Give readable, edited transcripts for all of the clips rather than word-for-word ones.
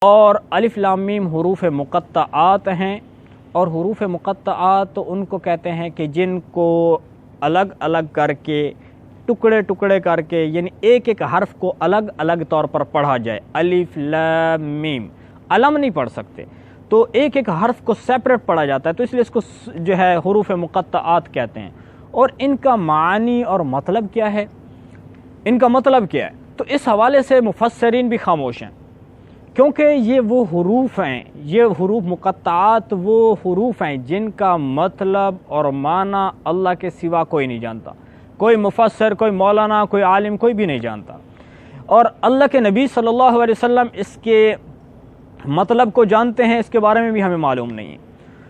اور الف لام میم حروف مقطعات ہیں، اور حروف مقطعات ان کو کہتے ہیں کہ جن کو الگ الگ کر کے ٹکڑے ٹکڑے کر کے، یعنی ایک ایک حرف کو الگ الگ طور پر پڑھا جائے۔ الف لام میم علم نہیں پڑھ سکتے، تو ایک ایک حرف کو سیپریٹ پڑھا جاتا ہے، تو اس لیے اس کو جو ہے حروف مقطعات کہتے ہیں۔ اور ان کا معنی اور مطلب کیا ہے، ان کا مطلب کیا ہے، تو اس حوالے سے مفسرین بھی خاموش ہیں، کیونکہ یہ وہ حروف ہیں، یہ حروف مقطعات وہ حروف ہیں جن کا مطلب اور معنی اللہ کے سوا کوئی نہیں جانتا، کوئی مفسر، کوئی مولانا، کوئی عالم، کوئی بھی نہیں جانتا، اور اللہ کے نبی صلی اللہ علیہ وسلم اس کے مطلب کو جانتے ہیں، اس کے بارے میں بھی ہمیں معلوم نہیں ہے۔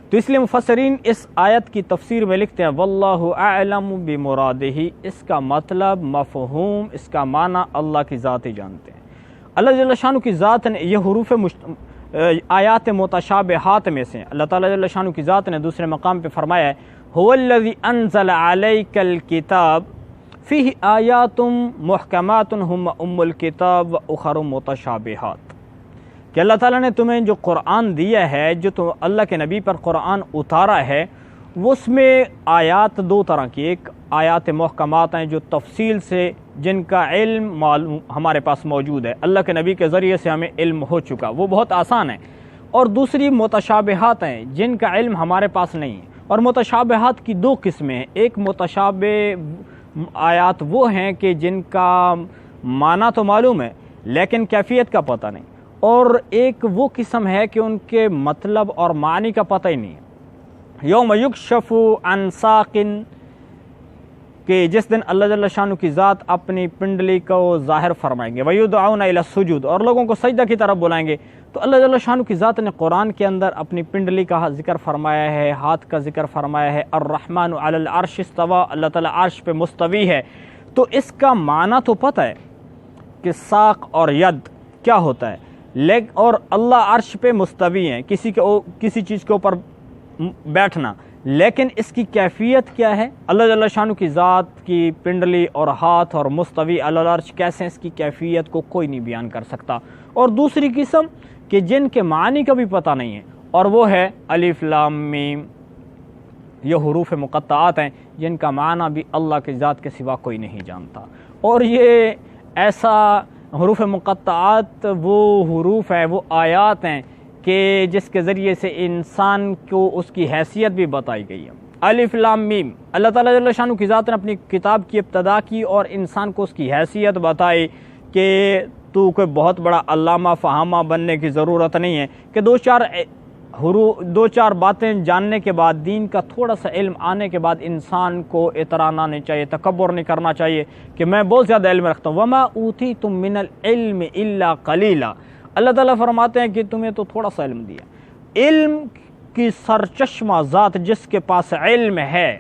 تو اس لیے مفسرین اس آیت کی تفسیر میں لکھتے ہیں واللہ اعلم بمرادہ، اس کا مطلب، مفہوم، اس کا معنی اللہ کی ذات ہی جانتے ہیں۔ اللہ جل شانہ کی ذات نے یہ حروف آیات متشابہات میں سے، اللہ تعالیٰ جل شانہ کی ذات نے دوسرے مقام پہ فرمایا ہے هو الذی انزل علیک الکتاب فیہ آیات محکمات ہن ام الکتاب واخر متشابہات، کہ اللہ تعالیٰ نے تمہیں جو قرآن دیا ہے، جو تو اللہ کے نبی پر قرآن اتارا ہے، وہ اس میں آیات دو طرح کی، ایک آیات محکمات ہیں جو تفصیل سے جن کا علم ہمارے پاس موجود ہے، اللہ کے نبی کے ذریعے سے ہمیں علم ہو چکا، وہ بہت آسان ہے، اور دوسری متشابہات ہیں جن کا علم ہمارے پاس نہیں ہے۔ اور متشابہات کی دو قسمیں ہیں، ایک متشابہ آیات وہ ہیں کہ جن کا معنی تو معلوم ہے لیکن کیفیت کا پتہ نہیں، اور ایک وہ قسم ہے کہ ان کے مطلب اور معنی کا پتہ ہی نہیں ہے۔ یوم یکشف عن ساق، کہ جس دن اللہ جل شانہ کی ذات اپنی پنڈلی کو ظاہر فرمائیں گے، وَيُدْعَوْنَ إِلَى السُّجُودِ، اور لوگوں کو سجدہ کی طرف بلائیں گے۔ تو اللہ جل شانہ کی ذات نے قرآن کے اندر اپنی پنڈلی کا ذکر فرمایا ہے، ہاتھ کا ذکر فرمایا ہے، الرحمن علی العرش استویٰ، اللہ تعالیٰ عرش پہ مستوی ہے۔ تو اس کا معنی تو پتہ ہے کہ ساق اور ید کیا ہوتا ہے، اور اللہ عرش پہ مستوی ہیں، کسی چیز کے اوپر بیٹھنا، لیکن اس کی کیفیت کیا ہے، اللہ جل شانہ کی ذات کی پنڈلی اور ہاتھ اور مستوی علی العرش کیسے، اس کی کیفیت کو کوئی نہیں بیان کر سکتا۔ اور دوسری قسم کہ جن کے معنی کا بھی پتہ نہیں ہے، اور وہ ہے الف لام میم، یہ حروف مقطعات ہیں جن کا معنی بھی اللہ کی ذات کے سوا کوئی نہیں جانتا۔ اور یہ ایسا حروف مقطعات وہ حروف ہیں، وہ آیات ہیں کہ جس کے ذریعے سے انسان کو اس کی حیثیت بھی بتائی گئی ہے۔ الف لام میم، اللہ تعالیٰ جل شانہ کی ذات نے اپنی کتاب کی ابتدا کی اور انسان کو اس کی حیثیت بتائی کہ تو کوئی بہت بڑا علامہ فہامہ بننے کی ضرورت نہیں ہے، کہ دو چار باتیں جاننے کے بعد، دین کا تھوڑا سا علم آنے کے بعد انسان کو اطراء نہیں چاہیے، تکبر نہیں کرنا چاہیے کہ میں بہت زیادہ علم رکھتا ہوں۔ وما اوتیتم من العلم الا قلیلا، اللہ تعالیٰ فرماتے ہیں کہ تمہیں تو تھوڑا سا علم دیا۔ علم کی سرچشمہ ذات جس کے پاس علم ہے،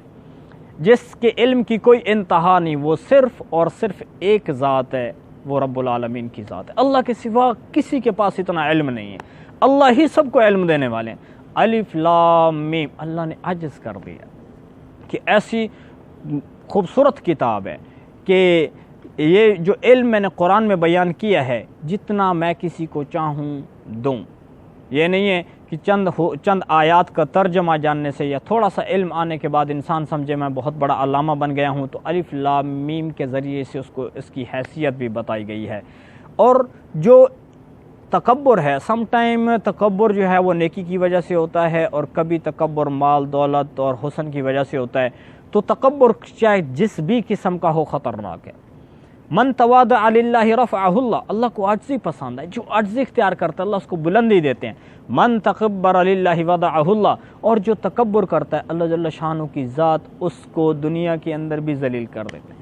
جس کے علم کی کوئی انتہا نہیں، وہ صرف اور صرف ایک ذات ہے، وہ رب العالمین کی ذات ہے۔ اللہ کے سوا کسی کے پاس اتنا علم نہیں ہے، اللہ ہی سب کو علم دینے والے ہیں۔ الف لام میم، اللہ نے عجز کر دیا کہ ایسی خوبصورت کتاب ہے کہ یہ جو علم میں نے قرآن میں بیان کیا ہے، جتنا میں کسی کو چاہوں دوں۔ یہ نہیں ہے کہ چند آیات کا ترجمہ جاننے سے یا تھوڑا سا علم آنے کے بعد انسان سمجھے میں بہت بڑا علامہ بن گیا ہوں، تو الف لام میم کے ذریعے سے اس کو اس کی حیثیت بھی بتائی گئی ہے۔ اور جو تکبر ہے، سم ٹائم تکبر جو ہے وہ نیکی کی وجہ سے ہوتا ہے، اور کبھی تکبر مال دولت اور حسن کی وجہ سے ہوتا ہے۔ تو تکبر چاہے جس بھی قسم کا ہو خطرناک ہے۔ من تواضع للہ رفعہ اللہ، اللہ کو عاجزی پسند ہے، جو عاجزی اختیار کرتا ہے اللہ اس کو بلندی دیتے ہیں۔ من تکبر للہ وضعہ اللہ، اور جو تکبر کرتا ہے اللہ جل شانہ کی ذات اس کو دنیا کے اندر بھی ذلیل کر دیتے ہیں۔